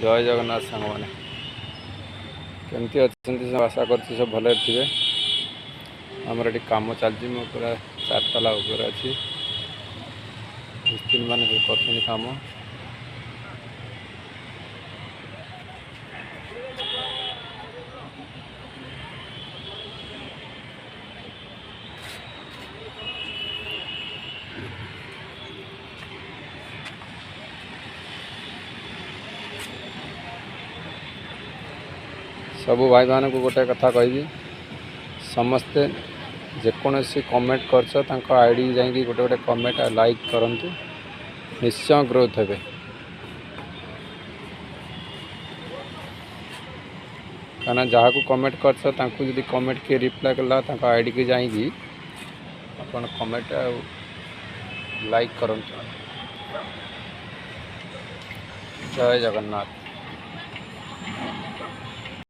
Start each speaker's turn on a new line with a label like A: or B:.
A: जय जगन्नाथ सांग मैंने केमती अच्छा सब आशा कर सब भले थे। आमर ये कम चलती मो पूरा 4 ताला ऊपर अच्छी मिस्त्री मैंने सब कर कम। सबू भाई मान को गोटे कथा कहि समस्ते जेकोसी कमेंट कर आईडी जाकि गोटे गोटे कमेंट लाइक करंतु निश्चय ग्रोथ हे। कहना जहाँ को कमेंट कर कमेंट किए रिप्लाई कला आईडी की जाकि अपन कमेंट लाइक करंतु। जय जगन्नाथ।